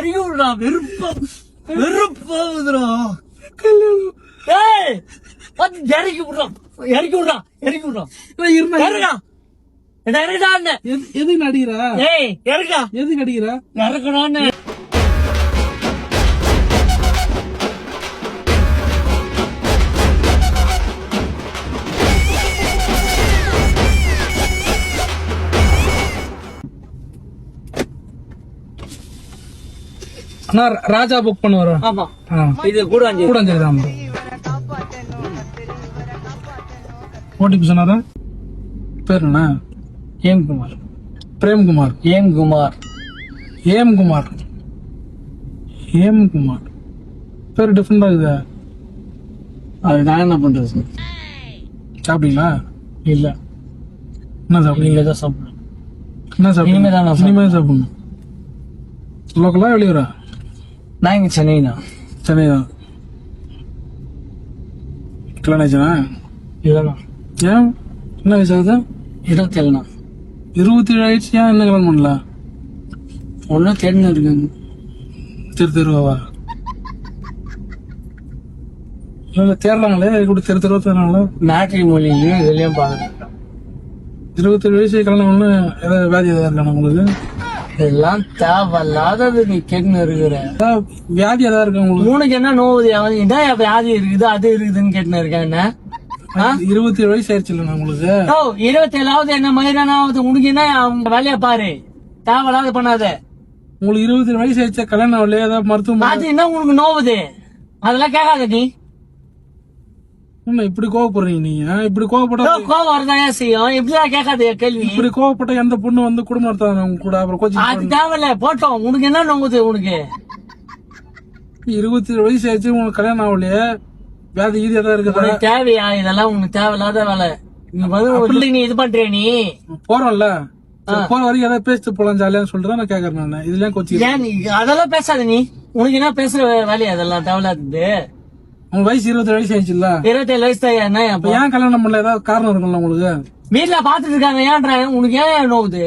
இறக்கி விடுறா. வெறுப்பாகுதுடா. இறக்கி விடுறான். எதுக்கு நடிக்கிறா? இறக்கா. எதுக்கு அடிக்கிறா? இறக்கணும்னு. அண்ணா ராஜா புக் பண்ணுவாரு. ஆமா இது கூடாஞ்சேரி. கூடாஞ்சேரி தான். ஓடிபி சொன்னாரா? பேர் என்ன? ஏம்குமார். பிரேம்குமார். ஏம்குமார் பேர் டிஃபரெண்டா இருக்குதா? அது நான் என்ன பண்றது சார்? சாப்பிட்டீங்களா? இல்ல. என்ன சாப்பிடுங்க? நீங்க தான் சாப்பிடணும். என்ன சாப்பிடுங்க? இனிமே தான் சாப்பிடணும். லோக்கலா வெளியூரா? நான் இங்க சென்னை தான். கல்யாணம் ஆயிடுச்சுனா? இல்லைண்ணா. ஏன் என்ன வயசு ஆகுது? 27. 27 ஆயிடுச்சு. ஏன் என்ன கல்யாணம் பண்ணல? ஒன்னும் தெரிஞ்சு இருக்குங்க. தெருவா? இல்ல தேடுறாங்களே கூட தெருவா தேடுறாங்களா? மேட்ரிமோனிலையும் இதுலயும் பாருங்க. 27 வயசு கல்யாணம் பண்ணு ஏதாவது வியாதி ஏதாவது இருக்கானா உங்களுக்கு? இதெல்லாம் தேவையில்லாதது. நீ கேட்கணும் இருக்கிற வியாதி ஏதாவது இருக்கா உங்களுக்கு? உனக்கு என்ன நோவுது? என்ன வியாதி இருக்குது அது இருக்குதுன்னு கேட்டுன்னு இருக்கேன். என்ன 27 வயசு ஆயிடுச்சு இல்ல உங்களுக்கு? 27ஆவது என்ன மயிரானாவது உனக்கு என்ன? அவங்க வேலையை பாரு. தேவையில்லாத பண்ணாத. உங்களுக்கு 27 வயசு ஆயிடுச்சா? கல்யாணம் ஆகலையா? ஏதாவது மருத்துவம்? அது என்ன உனக்கு நோவுது? அதெல்லாம் கேட்காத நீ. இப்படி கோவப்படுறீங்க நீங்க? இப்படி கோவப்பட்டா கோவம் வரதான் செய்யும். இப்படிதான் கேட்காத கேள்வி. இப்படி கோவப்பட்ட எந்த பொண்ணு வந்து குடும்பம் நடத்தாங்க உங்க கூட? அப்புறம் கோச்சிங் அது தேவையில்ல போட்டோம். உனக்கு என்ன நோவுது? உனக்கு 27 வயசு ஆயிடுச்சு. உங்களுக்கு கல்யாணம் ஆகலையே? வியாதி ஈதி ஏதாவது இருக்குதா? தேவையா? இதெல்லாம் உனக்கு தேவையில்லாத வேலை. நீ வந்து நீ இது பண்றிய? நீ போறோம்ல, போற வரைக்கும் ஏதாவது பேசிட்டு போலாம் ஜாலியான்னு சொல்லிட்டு நான் கேக்குறேன். நான் இதுல கோச்சிங் ஏன் நீ அதெல்லாம் பேசாத. நீ உனக்கு என்ன பேசுற வேலையா? அதெல்லாம் தேவையில்லாதது. உங்க வயசு 27 வயசு ஆயிடுச்சுல்ல? 27 வயசு தான். என்ன ஏன் கல்யாணம் பண்ணல? ஏதாவது காரணம் இருக்கும்ல உங்களுக்கு? வீட்டுல பாத்துட்டு இருக்காங்க. ஏன்ற உனக்கு ஏன் நோவுது?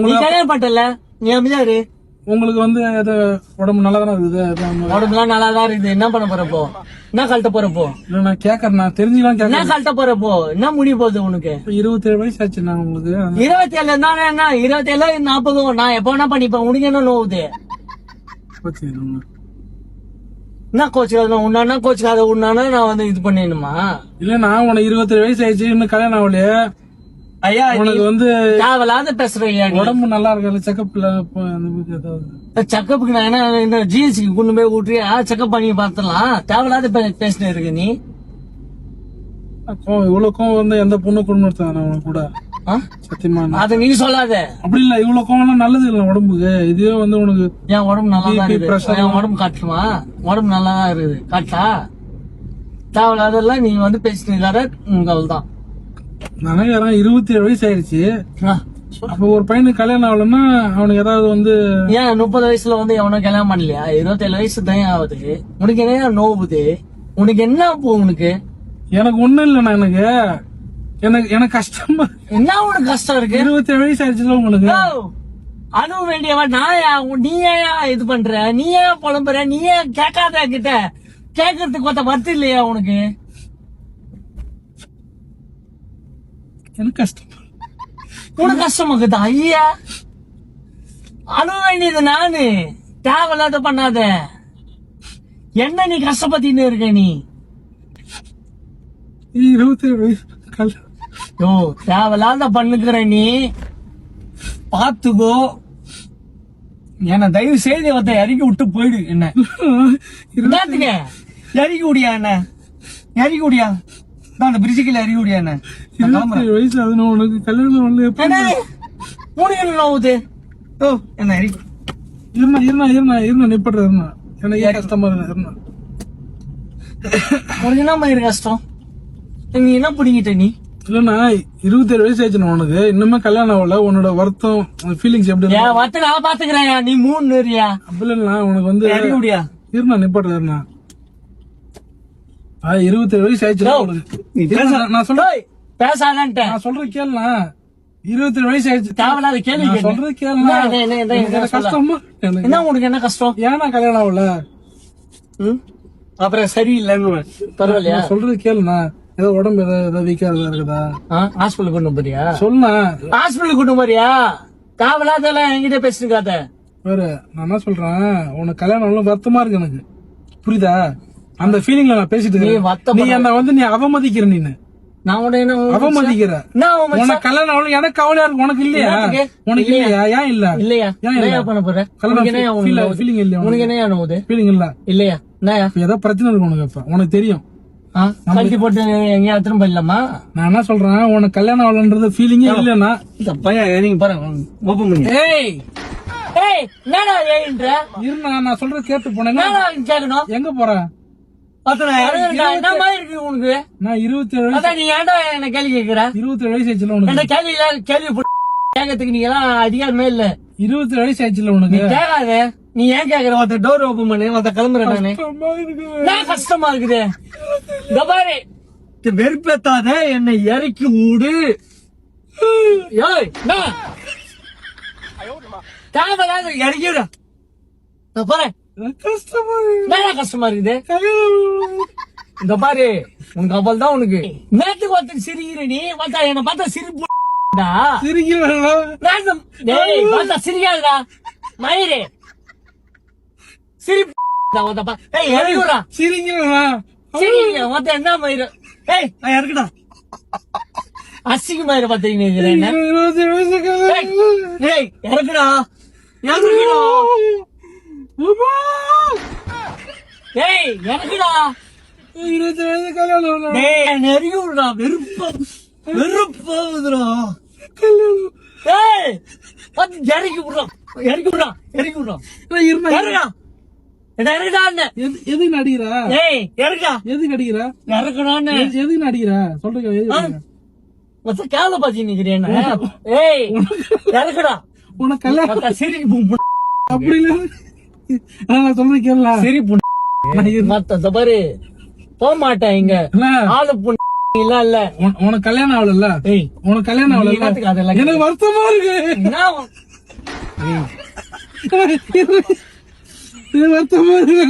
நீ கல்யாணம் பண்ணல. நீ அமைதியாரு. உங்களுக்கு வந்து உடம்பு நல்லா தானே இருக்குது? உடம்புலாம் நல்லா தான் இருக்குது. என்ன பண்ண போறப்போ? என்ன கழட்ட போறப்போ? நான் கேக்குறேன். நான் தெரிஞ்சுக்கலாம் என்ன கேக்குறேன். கழட்ட போறப்போ? என்ன முடிய போகுது உனக்கு? 27 வயசு ஆச்சு நான் உங்களுக்கு. 27 தானே? என்ன 27 40 நான் எப்ப வேணா பண்ணிப்பேன். உனக்கு என்ன நோவுது? என்ன கோச்சுக்காத? உன்னானா கோச்சுக்காத? உன்னானா நான் வந்து இது பண்ணிடணுமா? இல்ல நான் உனக்கு 27 வயசு ஆயிடுச்சு. இன்னும் கல்யாணம் ஆகலையே? ஐயா உனக்கு வந்து தேவையில்லாத பேசுறீங்க. உடம்பு நல்லா இருக்கல? செக்கப்ல செக்கப்புக்கு நான் என்ன ஜிஎஸ்சிக்கு கொண்டு போய் விட்டுறியா? செக்கப் பண்ணி பார்த்தலாம். தேவையில்லாத பேசினே இருக்கு நீ. இவ்வளவு கோவம் வந்து எந்த பொண்ணு குடும்பம் எடுத்தாங்க உனக்கு கூட? சத்தியமா அத நீ சொல்லாத. அப்படி இல்ல. இவ்வளவு கோவம் நல்லது இல்ல உடம்புக்கு. இதுவே வந்து உனக்கு என் உடம்பு நல்லா தான் இருக்குது. என் உடம்பு காட்டுமா? உடம்பு நல்லா தான் இருக்குது. காட்டா? தேவையில்லாதெல்லாம் நீ வந்து பேசினீங்க. உங்கள் தான் நினைக்கிறேன். 27 வயசு ஆயிடுச்சு. அப்ப ஒரு பையனுக்கு கல்யாணம் ஆகலன்னா அவனுக்கு ஏதாவது வந்து ஏன் 30 வயசுல வந்து எவனும் கல்யாணம் பண்ணலையா? 27 வயசு தான் ஆகுது. உனக்கு என்ன நோவுது? உனக்கு என்ன உனக்கு? எனக்கு ஒண்ணும் இல்லண்ணா. எனக்கு கஷ்டமா. என்ன உனக்கு கஷ்டம் இருக்கு? 27 வயசு ஆயிடுச்சுல உங்களுக்கு? அனுபவ வேண்டியவன் நான். நீ ஏன் இது பண்ற? நீ ஏன் புலம்புற? நீ ஏன் கேட்காத? கிட்ட கேட்கறதுக்கு கொத்த வருத்தம் இல்லையா உனக்கு? எனக்கு கஷ்டம். உனக்கு கஷ்டமாக்குதா? ஐயா அனுபவ வேண்டியது நானு. தேவையில்லாத பண்ணாத. என்ன நீ கஷ்டப்பத்தின்னு இருக்க? நீ 27 வயசு தேவையில்லாத பண்ணுக்கிற நீ. பாத்துக்கோ. என்ன தயவு செய்து இறக்கி விட்டு போயிடு. என்ன என்னத்துக்கு இறக்கி விடியா? என்ன இறக்கி விடியா? அந்த பிரிட்ஜுக்குள்ள இறக்கி விடியா? என்ன 27 வயசு ஆகுது. உனக்கு கல்யாணம் உனக்கு என்ன நோவுது? என்ன இறக்கி இருமா நிப்படுறேன். எனக்கு கஷ்டமா இருக்கு. உனக்கு என்ன மாதிரி கஷ்டம்? நீ என்ன பிடிங்கிட்ட? நீ இல்லண்ணா 27 வயசு ஆயிடுச்சு உனக்கு. இன்னுமே கல்யாணம் ஆகல. உன்னோட வருத்தம் ஃபீலிங்ஸ் எப்படி? வருத்தம் நான் பாத்துக்கிறேன். நீ 3 இருயா? அப்படி இல்லண்ணா. உனக்கு வந்து இருமா நிப்படுறேண்ணா. 27 வயசு ஆயிடுச்சு உனக்கு. நான் சொல்றேன் பேசாதன்ட்ட. நான் சொல்றேன் கேளுண்ணா. 27 வயசு ஆயிடுச்சு. தேவையில்லாத கேள்வி நான் கேட்டு. சொல்றது கேளு. என்ன கஷ்டமா என்ன உனக்கு என்ன கஷ்டம்? ஏன்னா கல்யாணம் ஆகல? ம்? அப்புறம் சரியில்லைன்னு பரவாயில்லையா? நான் சொல்றது கேளுண்ணா. ஏதோ உடம்பு ஏதாவது வீக்கா இருக்குதா? ஹாஸ்பிட்டல் கொண்டு போறியா? சொல்லுண்ணா. ஹாஸ்பிட்டல் கூட்டு போறியா? தேவையில்லாதெல்லாம் என்கிட்ட பேசிருக்காத. வேற நான் என்ன சொல்றேன், உனக்கு கல்யாணம் ஆகல வருத்தமா இருக்கு எனக்கு, புரியுதா? அந்த ஃபீலிங்ல நான் பேசிட்டு இருக்கேன். நீ என்ன வந்து நீ அவமதிக்கிற, நீ நான் உன்னை என்ன அவமதிக்கிற. நான் அவமதிச்சா? உனக்கு கல்யாணம் ஆகல எனக்கு கவலையா இருக்கு. உனக்கு இல்லையா? உனக்கு இல்லையா? ஏன் இல்ல? இல்லையா? ஏன் என்ன பண்ண போற? உனக்கு என்ன ஃபீலிங் இல்லையா? உனக்கு என்ன ஆனது? ஃபீலிங் இல்ல இல்லையா? என்னயா ஏதோ பிரச்சனை இருக்கு உனக்கு. இப்ப உனக்கு தெரியும். கல்வி போட்டு எங்கேயா திரும்ப போயிடலாமா? நான் என்ன சொல்றேன், உனக்கு கல்யாணம் ஆகலன்றது ஃபீலிங்கே இல்லன்னா இந்த பையன் நீங்க பாருங்க ஓபன் பண்ணி. ஏய் ஏய் என்னடா ஏய்ன்ற? இருண்ணா, நான் சொல்றது கேட்டு போனேன். என்னடா கேக்கணும்? எங்க போறேன்? என்ன மாதிரி இருக்கு உனக்கு? நான் 27 அதான் நீ ஏன்டா என்ன கேள்வி கேக்குற? 27 வயசு ஆயிடுச்சுல உனக்கு. என்ன கேள்வி கேட்கறதுக்கு நீங்க எல்லாம் அதிகாரமே இல்ல. 27 வயசு ஆயிடுச்சுல உனக்கு. கேட்காத. நீ ஏன் கேக்குற? ஒருத்த டோர் ஓபன் பண்ணு, ஒருத்த கிளம்புறேன் நானு. நான் கஷ்டமா இருக்குது. இந்த பாரு, வெறுப்பேத்தாத, என்னை இறக்கி விடு. ஏய் தேவையில்லாத இறக்கி விட பாரு. கஷ்டமா இருக்குது. இந்த பாரு, உனக்கு அவள் தான் உனக்கு நேற்றுக்கு ஒருத்தர் சிரிக்கிற, நீ பார்த்தா என்ன பார்த்தா சிரிப்பு சிரிக்காதுடா மயிறு சிரிப்பு. என்ன மயிறு? ஏய் இறக்குடா. அசிங்க மயிறு பாத்தீங்க இறக்குடா. ஏய் இறக்குடா. 27 வயசு கல்யாணம். நெருங்கி விடுறா. வெறுப்பாகுதுடா. ஏய் இறக்கி விடுறோம், இறக்கி விடுறான், இறக்கி விடுறோம். எதுக்கு நடிக்கிறா? ஏய் இறக்கா. எதுக்கு நடிக்கிறா? இறக்கணும்னு எதுக்கு நடிக்கிறா? சொல்றேன். கேவல பாத்தி நிக்கிறேன். ஏய் இறக்குடா. உனக்கு கல்யாணம் சிரிப்பு அப்படி இல்ல. நான் சொல்றேன் கேளா. சிரிப்பு மத்த பாரு போக மாட்டேன் இங்க ஆளு பொண்ணு இல்ல இல்ல. உனக்கு கல்யாணம் ஆகல. உனக்கு கல்யாணம் ஆகல. எனக்கு வருத்தமா இருக்கு. வருத்தமா இருக்கு.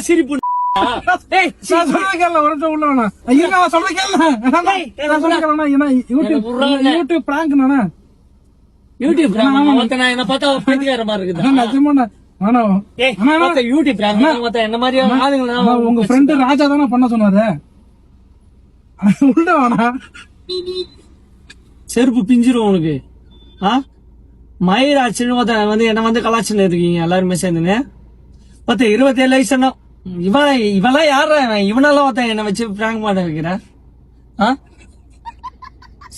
சிரிப்பு யூடியூப் பிராங்க் நானா? யூடியூப் என்ன பார்த்தா பைத்தியக்கார மாதிரி இருக்குது. என்ன மாதிரி உங்க ஃப்ரெண்ட் ராஜா தானே பண்ண சொன்னாரு. உள்ள வேணா செருப்பு பிஞ்சிரும் உனக்கு. மயிராச்சுன்னு வந்து என்ன வந்து கலாச்சின்னு இருக்கீங்க எல்லாருமே சேர்ந்துன்னு. 27 வயசு இவெல்லாம் யார? இவனெல்லாம் ஒருத்தன் என்ன வச்சு பிராங்க் பண்ண வைக்கிற?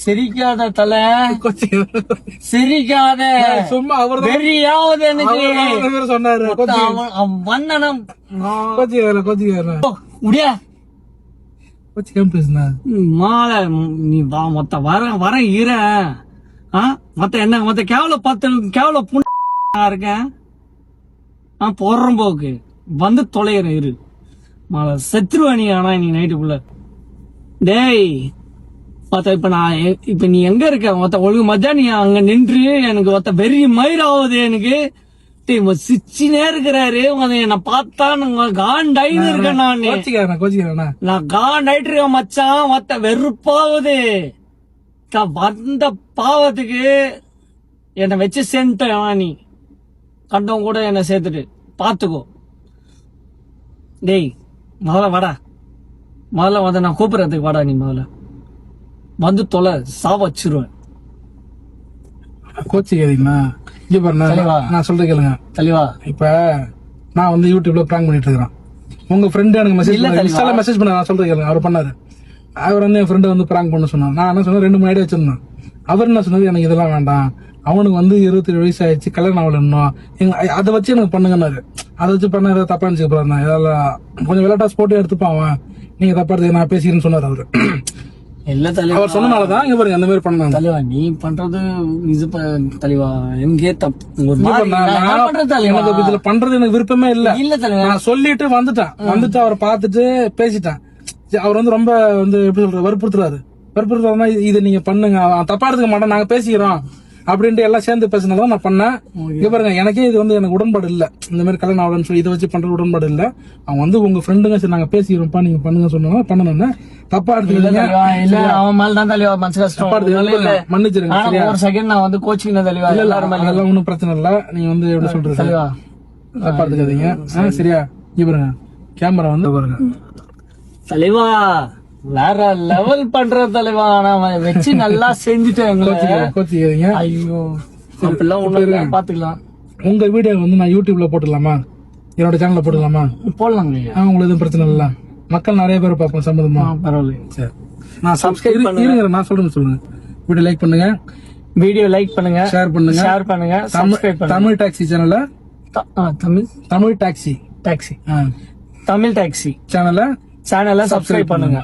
சிரிக்காத தலை, சிரிக்காத. சும்மா அவர் வெறியாவது எனக்கு சொன்னாரு. வண்ணனம் முடியா மாலை நீ மொத்த வர இர மொத்த என்ன மொத்த கேவல புண்ணா இருக்கேன். போடுறோம் போக்கு வந்து தொலைகிறேன் இரு மாலை செத்துருவானி. ஆனா நீ நைட்டுக்குள்ள டேய் மொத்த இப்ப நீ எங்க இருக்க? மொத்த ஒழுங்கு மத்தியா நீ அங்க நின்று எனக்கு மொத்த வெறி மயிராவது எனக்கு சிச்சினே இருக்கிறாரு. என்ன பார்த்தா காண்டாயின்னு இருக்கேன். நான் காண்டாயிட்டு இருக்கேன் மச்சான். மொத்த வெறுப்பாவது வந்த பாவத்துக்கு என்னை வச்சு சேர்ந்துட்டேன். நீ கண்டவன் கூட என்ன சேர்த்துட்டு பாத்துக்கோ. டேய் முதல்ல வாடா, முதல்ல வந்து நான் கூப்பிடுறதுக்கு வாடா. நீ முதல்ல வந்து தொலை, சாவச்சிருவேன். கோச்சிக்காதீங்களா? நான் சொல்றேன் கேளுங்க தெளிவா. இப்ப நான் வந்து யூடியூப்ல பிராங்க் பண்ணிட்டு இருக்கிறேன். உங்க ஃப்ரெண்ட் எனக்கு மெசேஜ் பண்ண. நான் சொல்றேன் கேளுங்க. அவர் பண்ணாரு. அவர் வந்து என் ஃப்ரெண்ட் வந்து பிராங்க் பண்ண சொன்னார். நான் என்ன சொன்னேன், 2 3 ஐடியா வச்சிருந்தேன். அவர் என்ன சொன்னது, எனக்கு இதெல்லாம் வேண்டாம், அவனுக்கு வந்து 27 வயசு ஆயிடுச்சு, கல்யாணம் ஆகல இன்னும், அதை வச்சு எனக்கு பண்ணுங்கன்னாரு. அதை வச்சு பண்ண ஏதாவது தப்பா நினைச்சுக்கலாம். இதெல்லாம் கொஞ்சம் விளையாட்டா ஸ்போர்ட்டே எடுத்துப்பான் அவன், நீங்க தப்பா எடுத்து நான் பேசிக்கிறேன்னு சொன்னார் அவரு. இல்ல தலைவா, அவர் சொன்னனாலதான் இங்க பாருங்க அந்த மாதிரி பண்ணாங்க. தலைவா நீ பண்றது இது தலைவா எங்கே தப்பு ஒரு இப்ப மாதிரி நான் பண்றது தலைவா. எனக்கு இதுல பண்றது எனக்கு விருப்பமே இல்ல. இல்ல தலைவா, நான் சொல்லிட்டு வந்துட்டு அவரை பார்த்துட்டு பேசிட்டேன். அவர் வந்து ரொம்ப வந்து எப்படி சொல்ற வற்புறுத்துறாருன்னா இதை நீங்க பண்ணுங்க, அவன் தப்பா எடுத்துக்க மாட்டான், நாங்க பேசிக்கிறோம் அப்படின்ட்டு எல்லாம் சேர்ந்து பேசினதான் நான் பண்ணேன். இங்க பாருங்க எனக்கே இது வந்து எனக்கு உடன்பாடு இல்ல, இந்த மாதிரி கல்யாணம் ஆகலன்னு சொல்லி இதை வச்சு பண்றது உடன்பாடு இல்ல. அவன் வந்து உங்க ஃப்ரெண்டுங்க சரி நாங்க பேசிக்கிறோம்ப்பா நீங்க பண்ணுங்க சொன்னா பண்ணணும்னு தப்பா எடுத்துக்கிறீங்க. இல்ல அவன் மேலதான் தலைவா மனசு கஷ்டம். மன்னிச்சிருங்க சரியா? ஒரு செகண்ட் நான் வந்து கோச்சிங் தலைவா. அதெல்லாம் ஒண்ணும் பிரச்சனை இல்ல. நீங்க வந்து எப்படி சொல்றது தலைவா தப்பா எடுத்துக்காதீங்க சரியா? இங்க பாருங்க கேமரா வந்து பாருங்க தலைவா வேற லெவல் பண்ற தலைவா. நான் வச்சு நல்லா செஞ்சுட்டேன். கோச்சிக்காதீங்க. ஐயோ அப்படிலாம் ஒண்ணு பாத்துக்கலாம். உங்க வீடியோ வந்து நான் யூடியூப்ல போட்டுடலாமா, என்னோட சேனல்ல போட்டுடலாமா? போடலாங்க. உங்களுக்கு எதுவும் பிரச்சனை இல்ல, மக்கள் நிறைய பேர் பார்ப்போம் சம்பந்தமா. பரவாயில்ல. சரி நான் சப்ஸ்கிரைப் இருங்க, நான் சொல்லுங்க. வீடியோ லைக் பண்ணுங்க, வீடியோ லைக் பண்ணுங்க, ஷேர் பண்ணுங்க, சப்ஸ்கிரைப் பண்ணுங்க. தமிழ் டாக்ஸி சேனல்ல தமிழ் டாக்ஸி தமிழ் டாக்ஸி சேனல்ல சப்ஸ்கிரைப் பண்ணுங்க.